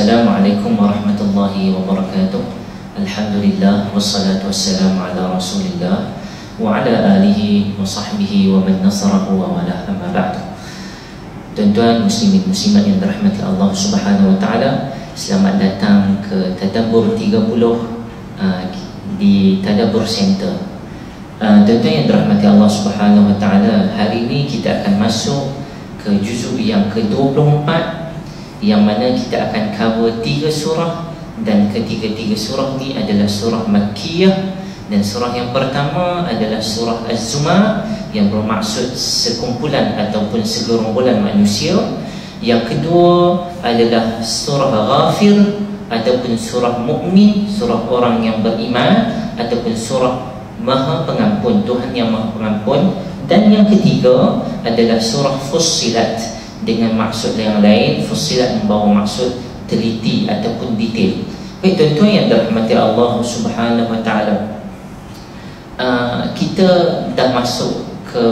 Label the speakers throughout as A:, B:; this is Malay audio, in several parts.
A: Assalamualaikum warahmatullahi wabarakatuh. Alhamdulillah wassalatu wassalamu ala Rasulillah wa ala alihi wa sahbihi wa man nasarahu wa wala, amma ba'du. Tuan-tuan muslimin muslimat yang dirahmati Allah Subhanahu wa taala, selamat datang ke Tadabbur 30 di Tadabbur Center. Tuan-tuan yang dirahmati Allah Subhanahu wa taala, hari ini kita akan masuk ke juzuk yang ke-24, yang mana kita akan cover 3 surah, dan ketiga-tiga surah ni adalah surah Makkiyah. Dan surah yang pertama adalah surah Az-Zumar, yang bermaksud sekumpulan ataupun segerombolan manusia. Yang kedua adalah surah Ghafir ataupun surah Mukmin, surah orang yang beriman, ataupun surah Maha Pengampun, Tuhan yang Maha Pengampun. Dan yang ketiga adalah surah Fussilat, dengan maksud yang lain. Fussilat membawa maksud teliti ataupun detail. Baik tuan-tuan yang dirahmati Allah Subhanahu wa taala, kita dah masuk ke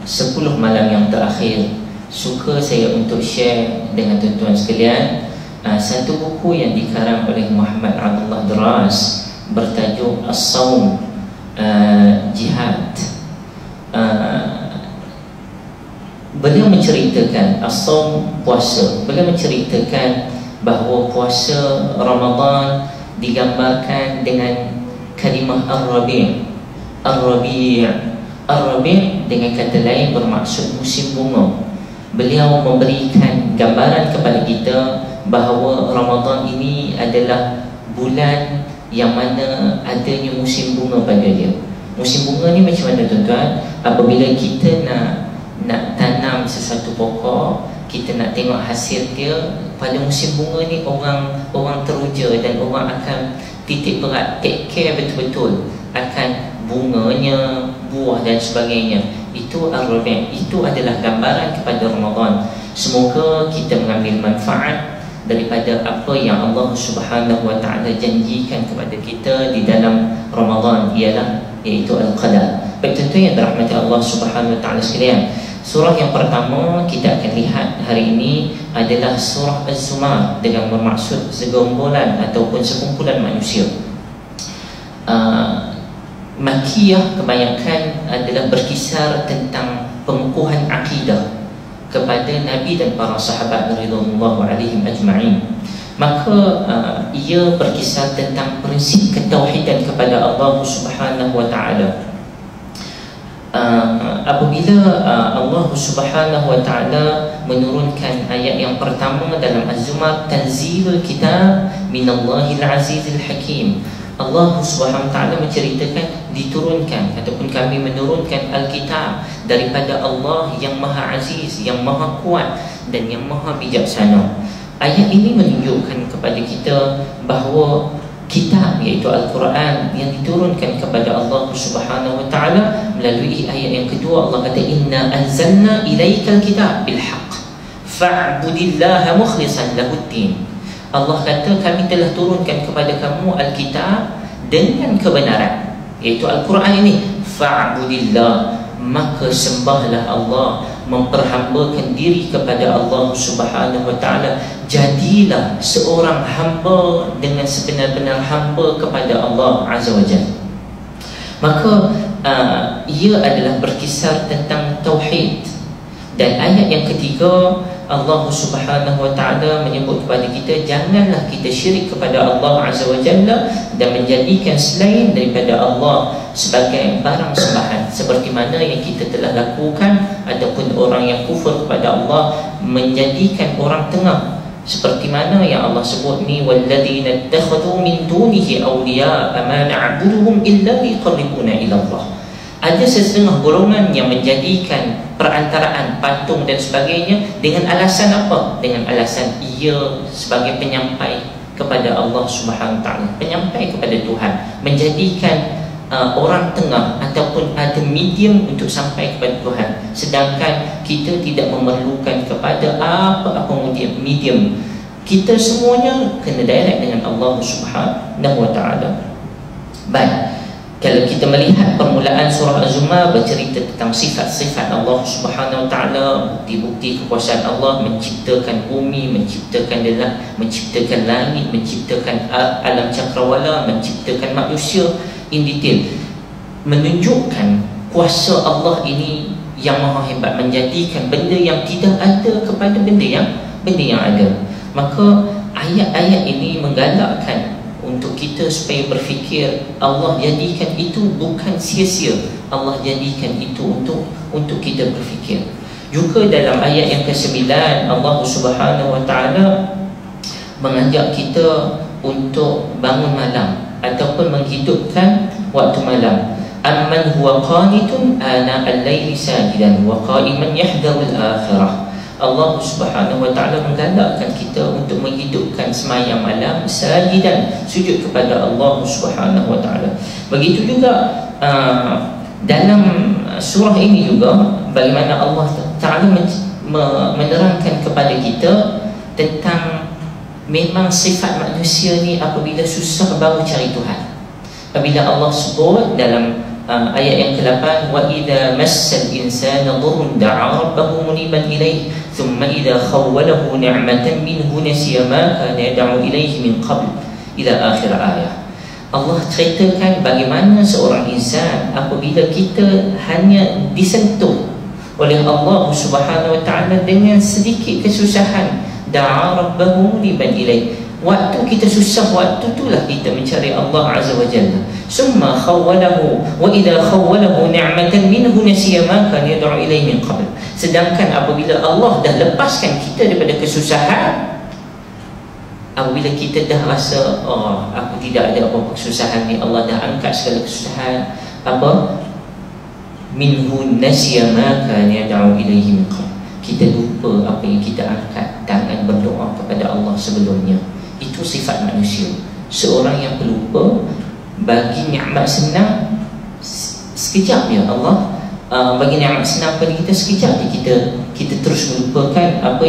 A: 10 malam yang terakhir. Suka saya untuk share dengan tuan-tuan sekalian satu buku yang dikarang oleh Muhammad Abdullah Daras bertajuk As-Sawm, Jihad. Beliau menceritakan As-Sawm, puasa. Beliau menceritakan bahawa puasa Ramadan digambarkan dengan kalimah Ar-Rabi'. Ar-Rabi' dengan kata lain bermaksud musim bunga. Beliau memberikan gambaran kepada kita bahawa Ramadan ini adalah bulan yang mana adanya musim bunga pada dia. Musim bunga ni macam mana tuan-tuan? Apabila kita nak tanam sesuatu pokok, kita nak tengok hasil dia, pada musim bunga ni orang teruja dan orang akan titik berat, take care betul-betul akan bunganya, buah dan sebagainya. Itu Ar-Rabi'. Itu adalah gambaran kepada Ramadan. Semoga kita mengambil manfaat daripada apa yang Allah Subhanahu wa taala janjikan kepada kita di dalam Ramadan, iaitu Al-Qadar. Baik tuan-tuan yang dirahmati Allah Subhanahu wa taala sekalian, surah yang pertama kita akan lihat hari ini adalah surah Az-Zumar, dengan bermaksud segerombolan ataupun sekumpulan manusia. Makkiyah kebanyakan adalah berkisar tentang pengukuhan akidah kepada Nabi dan para sahabat radhiyallahu alaihim ajma'in. Maka ia berkisar tentang prinsip ketauhidan kepada Allah Subhanahu wa taala. Apabila Allah Subhanahu wa taala menurunkan ayat yang pertama dalam Az-Zumar, tanzilul kitab minallahil azizil hakim. Allah Subhanahu wa taala menceritakan diturunkan ataupun kami menurunkan Alkitab daripada Allah yang Maha Aziz, yang Maha Kuat dan yang Maha Bijaksana. Ayat ini menunjukkan kepada kita bahawa kitab, iaitu Al-Quran, yang diturunkan kepada Allah Subhanahu wa taala melalui ayat yang kedua. Allah kata, inna anzalna ilaikal kitab bil haqq fa'budillaha mukhlishan lahuddin. Allah kata, kami telah turunkan kepada kamu Alkitab dengan kebenaran, iaitu Al-Quran ini. Fa'budillah, maka sembahlah Allah, memperhambakan diri kepada Allah Subhanahu wa taala. Jadilah seorang hamba dengan sebenar-benar hamba kepada Allah Azza wa Jalla. Maka ia adalah berkisar tentang tauhid. Dan ayat yang ketiga, Allah Subhanahu wa taala menyebut kepada kita, janganlah kita syirik kepada Allah Azza wa Jalla dan menjadikan selain daripada Allah sebagai barang sembahan, seperti mana yang kita telah lakukan ataupun orang yang kufur kepada Allah menjadikan orang tengah, seperti mana yang Allah sebut ni, walladzina ittakhadhu min dunihi awliya ma na'buduhum illa liqarribuna ila Allah. Ada setengah golongan yang menjadikan perantaraan, patung dan sebagainya dengan alasan apa? Dengan alasan ia sebagai penyampai kepada Allah Subhanahu wa taala, penyampai kepada Tuhan, menjadikan orang tengah ataupun ada medium untuk sampai kepada Tuhan. Sedangkan kita tidak memerlukan kepada apa-apa medium. Kita semuanya kena direct dengan Allah Subhanahu wa taala. Baik. Kalau kita melihat permulaan surah Az-Zumar bercerita tentang sifat-sifat Allah Subhanahu Wa Taala, bukti-bukti kekuasaan Allah menciptakan bumi, menciptakan langit, menciptakan alam cakrawala, menciptakan manusia in detail, menunjukkan kuasa Allah ini yang maha hebat, menjadikan benda yang tidak ada kepada benda yang ada. Maka ayat-ayat ini menggalakkan untuk kita supaya berfikir Allah jadikan itu bukan sia-sia. Allah jadikan itu untuk kita berfikir. Juga dalam ayat yang ke-9 Allah Subhanahu Wa Taala mengajak kita untuk bangun malam ataupun menghidupkan waktu malam. Amman huwa qanitun ana al-laili sajidan wa qa'iman yahdharul akhirah. Allah Subhanahu Wa Taala menggalakkan kita untuk menghidupkan semayam malam sajidan, sujud kepada Allah Subhanahu Wa Taala. Begitu juga dalam surah ini juga bagaimana Allah Taala menerangkan kepada kita tentang memang sifat manusia ni apabila susah baru cari Tuhan. Apabila Allah sebut dalam ayat yang ke-8, wa idza massal insana dhurrun da'a rabbahu muniban ilayhi thumma idza khawwalahu ni'matan minhu nasiya ma kana yad'u ilayhi min qabl, ila akhir ayat. Allah ceritakan bagaimana seorang insan apabila kita hanya disentuh oleh Allah Subhanahu Wa Taala dengan sedikit kesusahan, da'a rabbahu muniban ilayhi, waktu kita susah, waktu itulah kita mencari Allah Azza wa Jalla. Summa khawwalahu wa idza khawwalahu ni'matan minhu nasiya ma kana yad'u ilayhi min qabl. Sedangkan apabila Allah dah lepaskan kita daripada kesusahan, apabila kita dah rasa aku tidak ada apa-apa kesusahan ni, Allah dah angkat segala kesusahan, minhu nasiya ma kana yad'u ilayhi min qabl. Kita lupa apa yang kita angkat tangan berdoa kepada Allah sebelumnya. Itu sifat manusia. Seorang yang pelupa, bagi nikmat senang sekejap ya Allah bagi nikmat senang pada kita sekejap kita terus melupakan apa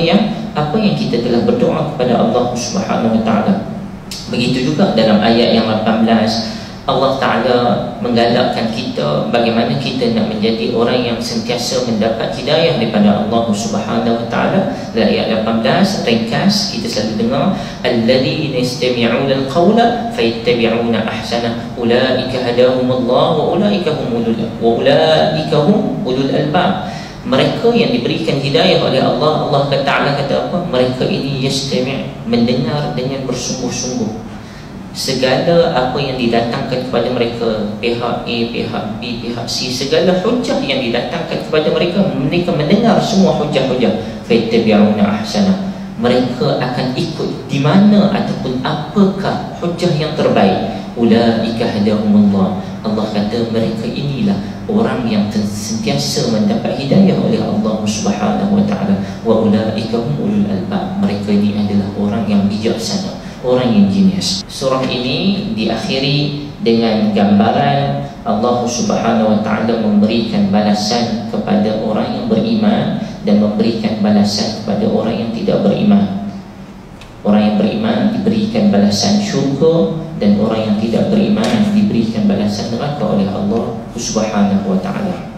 A: yang kita telah berdoa kepada Allah Subhanahu Wa Taala. Begitu juga dalam ayat yang 18 Allah Ta'ala menggalakkan kita bagaimana kita nak menjadi orang yang sentiasa mendapat hidayah daripada Allah Subhanahu Wa Ta'ala. Dalam ayat 18 ringkas kita selalu dengar, alladzina yastami'una al-qawla fayattabi'una ahsana ulaika hadahumullah wa ulaika hum ulul albab. Mereka yang diberikan hidayah oleh Allah, Allah Ta'ala kata apa? Mereka ini yastami', mendengar dengan bersungguh-sungguh segala apa yang didatangkan kepada mereka, pihak A, pihak B, pihak C, segala hujah yang didatangkan kepada mereka, mereka mendengar semua hujah-hujah. Fayattabi'una ahsana, mereka akan ikut di mana ataupun apakah hujah yang terbaik. Ulaika hadahumullah, Allah kata mereka inilah orang yang sentiasa mendapat hidayah oleh Allah Subhanahu Wa Taala. Wa ulaika hum ulul albab, mereka ini adalah orang yang bijaksana, orang yang jenius. Surah ini diakhiri dengan gambaran Allah Subhanahu Wa Taala memberikan balasan kepada orang yang beriman dan memberikan balasan kepada orang yang tidak beriman. Orang yang beriman diberikan balasan syurga dan orang yang tidak beriman diberikan balasan neraka oleh Allah Subhanahu Wa Taala.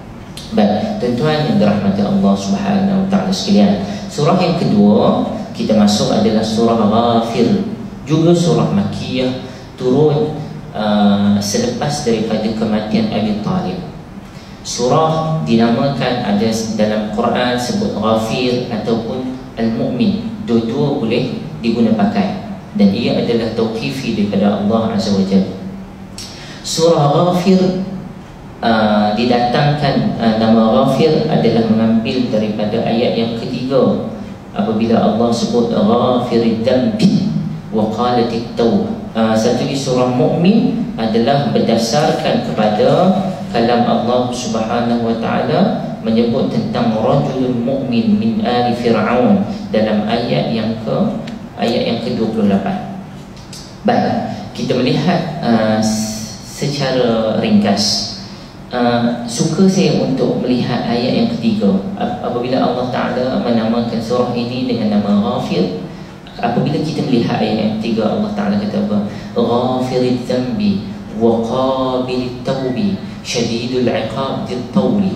A: Baik, tuan-tuan yang dirahmati Allah Subhanahu Wa Taala sekalian, surah yang kedua kita masuk adalah surah Ghafir, juga surah Makkiyah, turun selepas daripada kematian Abi Talib. Surah dinamakan ada dalam Quran sebut Ghafir ataupun Al-Mu'min, dua-dua boleh diguna pakai, dan ia adalah tauqifi daripada Allah Azza wa Jalla. Surah Ghafir didatangkan nama Ghafir adalah mengambil daripada ayat yang ketiga apabila Allah sebut Ghafirid Dambi wa qalatit Tawbah. Satu di surah Mu'min adalah berdasarkan kepada kalam Allah Subhanahu Wa Taala menyebut tentang rajulun mu'min min ali Fir'aun dalam ayat yang ke-28. Baik, kita melihat secara ringkas. Suka saya untuk melihat ayat yang ketiga apabila Allah Ta'ala menamakan surah ini dengan nama Ghafir. Apabila kita melihat ayat yang ketiga, Allah Ta'ala kata apa? Ghafirid Zambi wa qabilit tawbi syadidul iqab dit-tawli.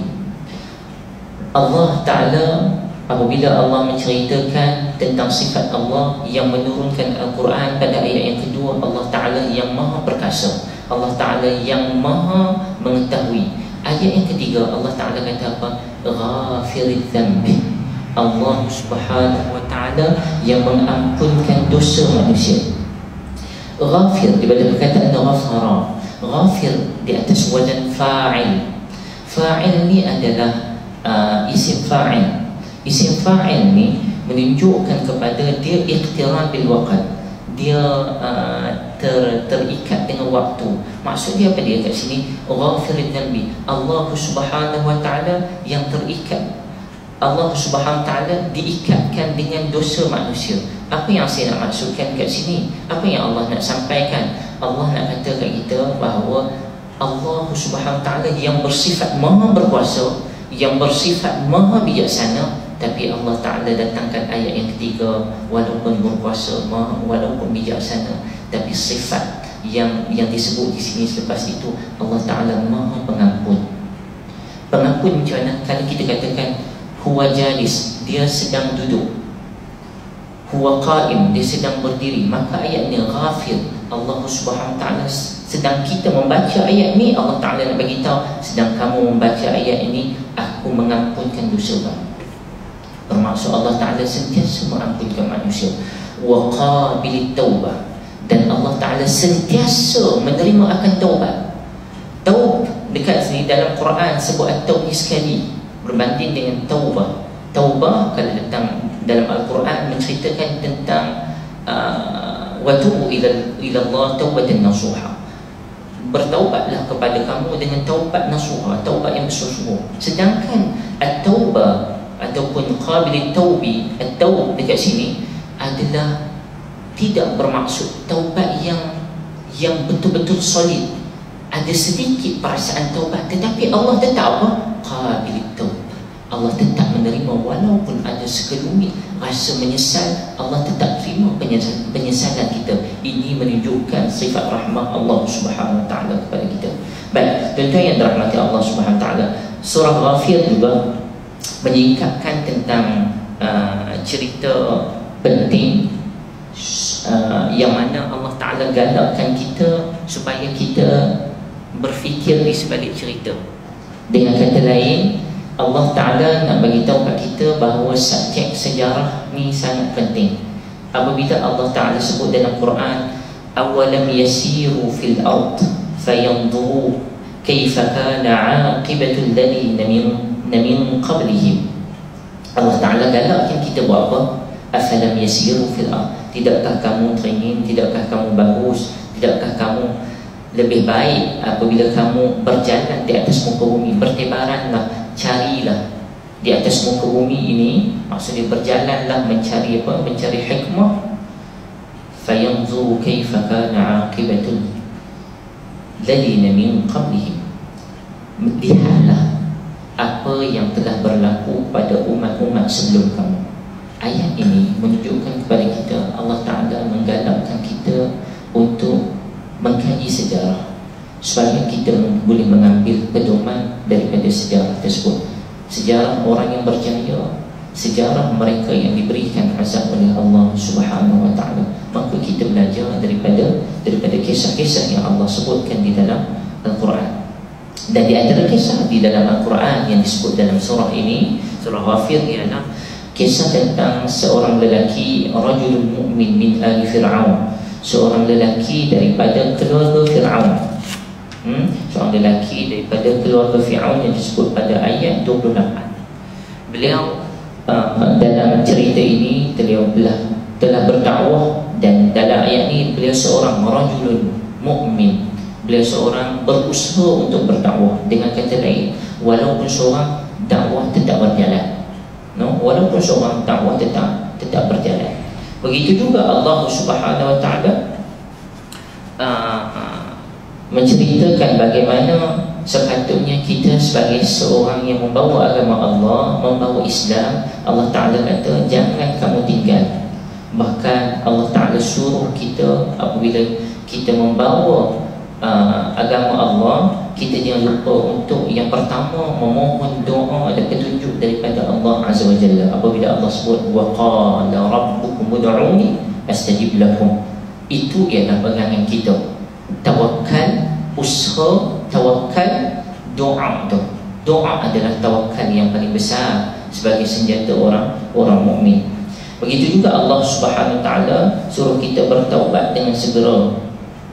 A: Allah Ta'ala apabila Allah menceritakan tentang sifat Allah yang menurunkan Al-Quran pada ayat yang kedua, Allah Ta'ala yang maha perkasa, Allah Ta'ala yang maha mengetahui. Ayat yang ketiga Allah Ta'ala kata apa? Ghafiriz dzambi, Allah Subhanahu wa Ta'ala yang mengampunkan dosa manusia. Ghafir daripada perkataan ghafara. Ghafir di atas wazan fa'il. Fa'il ni adalah isim fa'il. Isim fa'il ni menunjukkan kepada dia iqtiran bil waqt. Dia terikat dengan waktu. Maksud dia apa dia kat sini? Ghafiriz dzambi, Allah Subhanahu wa Ta'ala yang terikat. Allah Subhanahu wa Ta'ala diikatkan dengan dosa manusia. Apa yang saya nak maksudkan kat sini? Apa yang Allah nak sampaikan? Allah nak kata kat kita bahawa Allah Subhanahu wa Ta'ala yang bersifat maha berkuasa, yang bersifat maha bijaksana, tapi Allah Ta'ala datangkan ayat yang ketiga, walaupun berkuasa, walaupun bijaksana, tapi sifat yang disebut di sini selepas itu, Allah Ta'ala maha pengampun. Pengampun macam mana? Kalau kita katakan huwa jalis, dia sedang duduk, huwa qaim, dia sedang berdiri, maka ayat ni ghafir. Allah Subhanahu wa Ta'ala sedang kita membaca ayat ni, Allah Ta'ala nak bagi tahu, sedang kamu membaca ayat ini, aku mengampunkan dosa kamu. Bermaksud Allah Ta'ala sentiasa mengampunkan manusia. Wa qabilit taubah, dan Allah Ta'ala sentiasa menerima akan taubat. Taub dekat sini dalam Quran sebut at-taub ni sekali, berbanding dengan taubah. Taubah kalau datang dalam Al-Quran menceritakan tentang wa tubu ila Allah taubatan nasuha, bertaubatlah kepada kamu dengan taubat nasuha, taubat yang bersungguh. Sedangkan at-taubah ataupun qabilit taubi, at-taub dekat sini adalah tidak bermaksud taubat yang betul-betul solid. Ada sedikit perasaan taubat, tetapi Allah tetap apa? Qabilit taub, Allah tetap menerima walaupun ada sekelumit rasa menyesal, Allah tetap terima penyesalan kita. Ini menunjukkan sifat rahmah Allah Subhanahu wa Ta'ala kepada kita. Baik, tuan-tuan yang dirahmati Allah Subhanahu wa Ta'ala, surah Ghafir juga menyingkapkan tentang cerita penting yang mana Allah Ta'ala galakkan kita supaya kita berfikir di sebalik cerita. Dengan kata lain, Allah Ta'ala nak bagi tahu kat kita bahawa subjek sejarah ni sangat penting. Apabila Allah Ta'ala sebut dalam Quran, awalam yasiru fil ard fayanzuru kaifa kana aqibatul ladina min qablihim, Allah Ta'ala galakkan kita buat apa? Afalam yasiru fil ard, tidakkah kamu teringin, tidakkah kamu bagus, tidakkah kamu lebih baik apabila kamu berjalan di atas muka bumi? Bertebaranlah, carilah di atas muka bumi ini, maksudnya berjalanlah mencari apa? Mencari hikmah. Fayanzuru kaifa kana aqibatul ladina min qablihim, lihatlah apa yang telah berlaku pada umat-umat sebelum kamu. Ayat ini menunjukkan kepada kita Allah Ta'ala menggalakkan kita untuk mengkaji sejarah supaya kita boleh mengambil pedoman daripada sejarah tersebut. Sejarah orang yang berjaya, sejarah mereka yang diberikan azab oleh Allah Subhanahu wa Ta'ala. Maka kita belajar daripada kisah-kisah yang Allah sebutkan di dalam Al-Quran. Dan di antara kisah di dalam Al-Quran yang disebut dalam surah ini, surah Ghafir, ialah kisah tentang seorang lelaki, rajulun mu'min min ali Fir'aun, seorang lelaki daripada keluarga Fir'aun. Seorang lelaki daripada keluarga Fir'aun yang disebut pada ayat 28. Beliau dalam cerita ini beliau telah berdakwah, dan dalam ayat ini beliau seorang rajulun mu'min, beliau seorang berusaha untuk berdakwah. Dengan kata lain, walaupun seorang dakwah tetap berjalan, walaupun seorang dakwah tetap berjalan. Begitu juga Allah Subhanahu wa Ta'ala menceritakan bagaimana sepatutnya kita sebagai seorang yang membawa agama Allah, membawa Islam. Allah Ta'ala kata jangan kamu tinggal. Bahkan Allah Ta'ala suruh kita apabila kita membawa agama Allah, kita jangan lupa untuk yang pertama memohon doa dan petunjuk daripada Allah Azza wa Jalla. Apabila Allah sebut wa qala rabbukum ud'uni astajib lakum, itu ialah pegangan kita. Tawakal, usaha, tawakal, doa tu. Doa adalah tawakal yang paling besar sebagai senjata orang mukmin. Begitu juga Allah Subhanahu Wa Taala suruh kita bertaubat dengan segera,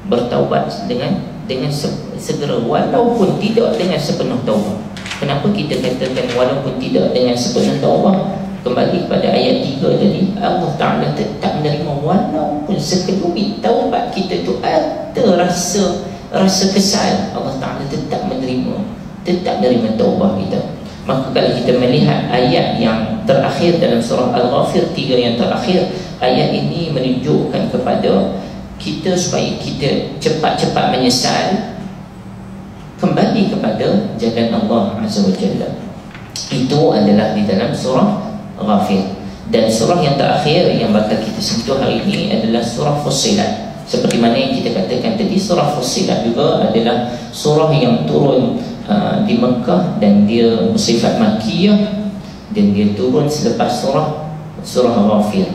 A: bertaubat dengan segera, walaupun tidak dengan sepenuh taubat. Kenapa kita katakan walaupun tidak dengan sepenuh taubat? Kembali kepada ayat 3 tadi, Allah Ta'ala tetap menerima walaupun sekelumit taubat kita tu ada rasa kesal. Allah Ta'ala tetap menerima taubat kita. Maka kalau kita melihat ayat yang terakhir dalam surah Al-Ghafir, 3 yang terakhir, ayat ini menunjukkan kepada kita supaya kita cepat-cepat menyesal, kembali kepada jalan Allah Azza wa Jalla. Itu adalah di dalam surah Ghafir. Dan surah yang terakhir yang bakal kita sentuh hari ini adalah surah Fussilat. Seperti mana yang kita katakan tadi, surah Fussilat juga adalah surah yang turun di Mekah dan dia bersifat Makkiyah, dan dia turun selepas surah Ghafir.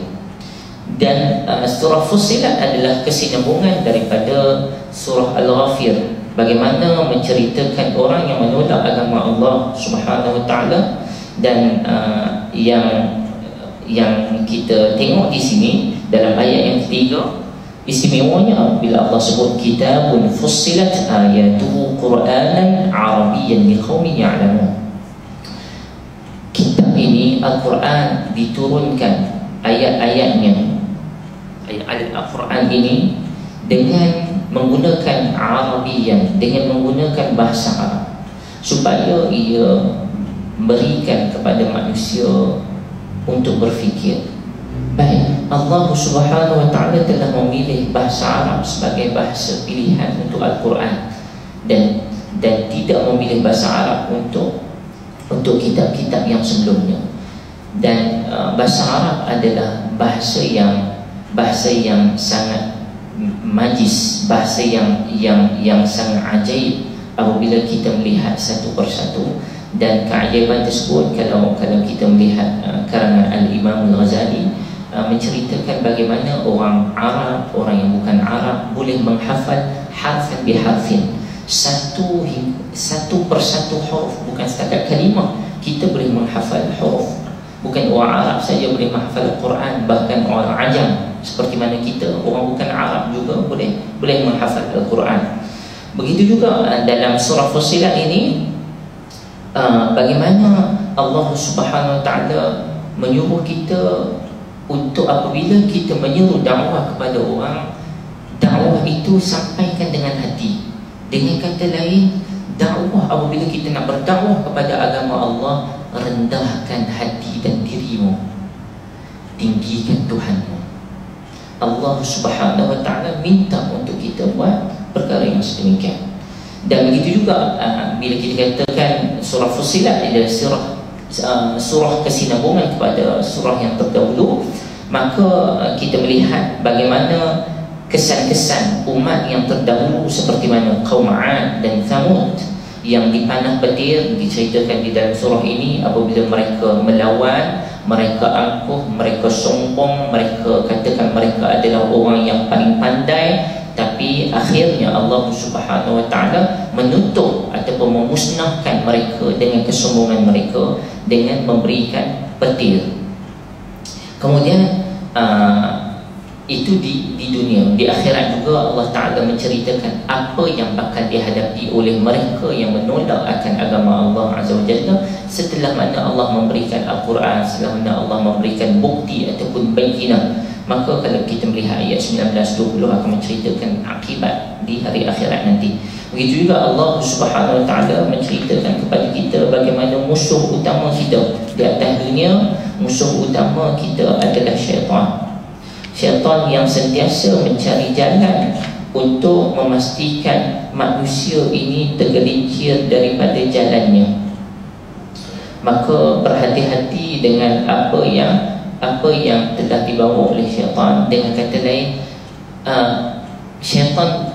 A: Dan surah Fussilat adalah kesinambungan daripada surah Al-Ghafir, bagaimana menceritakan orang yang menolak agama Allah Subhanahu Wa Taala. Dan yang kita tengok di sini dalam ayat yang ketiga, istimewanya bila Allah sebut kitabun fussilat ayatuhu Qur'anan Arabiyyan liqaumin ya'lamun. Kitab ini Al-Quran diturunkan ayat-ayatnya, ayat Al-Quran ini dengan menggunakan Arabiyyan, dengan menggunakan bahasa Arab, supaya ia berikan kepada manusia untuk berfikir. Baik, Allah Subhanahu Wa Taala telah memilih bahasa Arab sebagai bahasa pilihan untuk Al-Quran, dan tidak memilih bahasa Arab untuk kitab-kitab yang sebelumnya. Dan bahasa Arab adalah bahasa yang sangat majis, bahasa yang sangat ajaib apabila kita melihat satu persatu. Dan keajaiban tersebut, kalau kita melihat karangan Al-Imam Al-Ghazali menceritakan bagaimana orang Arab, orang yang bukan Arab boleh menghafal harfan biharfin, satu persatu huruf, bukan setakat kalimah. Kita boleh menghafal huruf. Bukan orang Arab saja boleh menghafal Al-Quran, bahkan orang Ajam seperti mana kita, orang bukan Arab juga boleh menghafal Al-Quran. Begitu juga dalam surah Fussilat ini, bagaimana Allah Subhanahu Wa Taala menyuruh kita untuk apabila kita menyeru dakwah kepada orang, dakwah itu sampaikan dengan hati. Dengan kata lain, dakwah apabila kita nak berdakwah kepada agama Allah, rendahkan hati dan dirimu, tinggikan Tuhanmu. Allah Subhanahu Wa Taala minta untuk kita buat perkara yang sedemikian. Dan begitu juga bila kita katakan surah Fussilat adalah surah kesinambungan kepada surah yang terdahulu, maka kita melihat bagaimana kesan-kesan umat yang terdahulu seperti mana kaum 'Ad dan Thamud yang dipanah petir diceritakan di dalam surah ini. Apabila mereka melawan, mereka angkuh, mereka sombong, mereka katakan mereka adalah orang yang paling pandai, tapi akhirnya Allah Subhanahu Wa Taala menutup ataupun memusnahkan mereka dengan kesombongan mereka dengan memberikan petir. Kemudian itu di dunia. Di akhirat juga Allah Ta'ala menceritakan apa yang bakal dihadapi oleh mereka yang menolak akan agama Allah Azza wa Jalla setelah mana Allah memberikan Al-Quran, setelah mana Allah memberikan bukti ataupun bayyinah. Maka kalau kita melihat ayat 19-20 akan menceritakan akibat di hari akhirat nanti. Begitu juga Allah Subhanahu Wa Taala menceritakan kepada kita bagaimana musuh utama kita di atas dunia. Musuh utama kita adalah syaitan. Syaitan yang sentiasa mencari jalan untuk memastikan manusia ini tergelincir daripada jalannya. Maka berhati-hati dengan apa yang telah dibawa oleh syaitan. Dengan kata lain, syaitan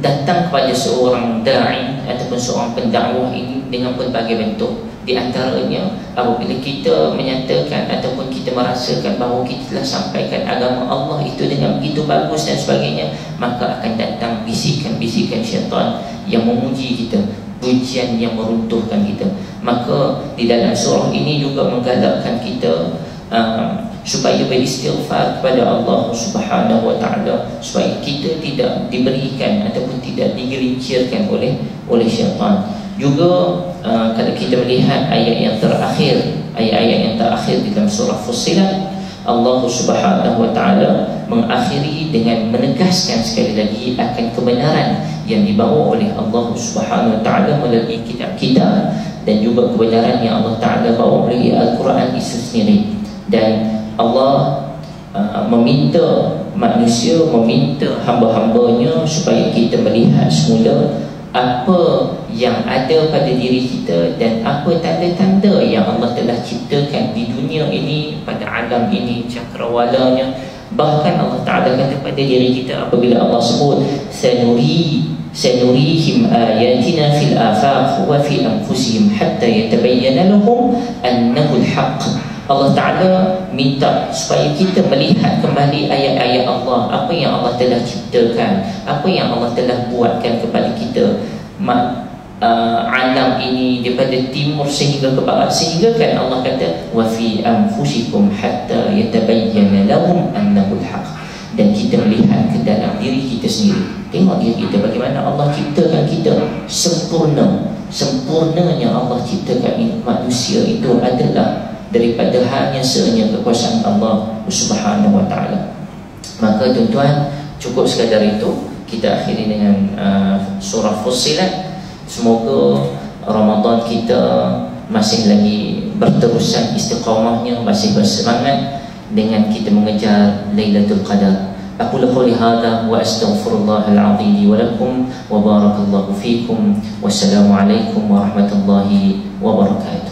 A: datang kepada seorang da'i ataupun seorang pendakwah ini dengan pelbagai bentuk. Di antaranya apabila kita menyatakan ataupun kita merasakan bahawa kita telah sampaikan agama Allah itu dengan begitu bagus dan sebagainya, maka akan datang bisikan-bisikan syaitan yang memuji kita, pujian yang meruntuhkan kita. Maka di dalam surah ini juga menggalakkan kita supaya beristighfar kepada Allah Subhanahu wa taala, supaya kita tidak diberikan ataupun tidak digelincirkan oleh syaitan. Juga kalau kita melihat ayat-ayat yang terakhir di dalam surah Fussilat, Allah Subhanahu wa taala mengakhiri dengan menegaskan sekali lagi akan kebenaran yang dibawa oleh Allah Subhanahu wa taala melalui kitab-kitab, dan juga kebenaran yang Allah taala bawa melalui Al-Quran itu sendiri. Dan Allah meminta manusia, meminta hamba-hambanya supaya kita melihat semula apa yang ada pada diri kita dan apa tanda-tanda yang Allah telah ciptakan di dunia ini, pada alam ini, cakrawalanya. Bahkan Allah Ta'ala kata pada diri kita apabila Allah sebut sanurihim ayatina fil afaq wa fi anfusihim hatta yatabayyana lahum annahu al-haq. Allah Ta'ala minta supaya kita melihat kembali ayat-ayat Allah, apa yang Allah telah ciptakan, apa yang Allah telah buatkan kepada kita, alam ini daripada timur sehingga ke barat, sehingga kan Allah kata wa fi anfusikum hatta yatabayyana lahum annahu al-haq. Dan kita melihat ke dalam diri kita sendiri, tengok diri kita bagaimana Allah ciptakan kita sempurnanya Allah ciptakan manusia itu adalah daripada hanya senyap kekuasaan Allah Subhanahu wa taala. Maka tuan-tuan, cukup sekadar itu kita akhiri dengan surah Fussilat. Semoga Ramadan kita masih lagi berterusan istiqamahnya, masih bersemangat dengan kita mengejar Lailatul Qadar. Aku qouli hadza wa astaghfirullahal azim li wa lakum wa barakallahu fikum. Wassalamualaikum warahmatullahi wabarakatuh.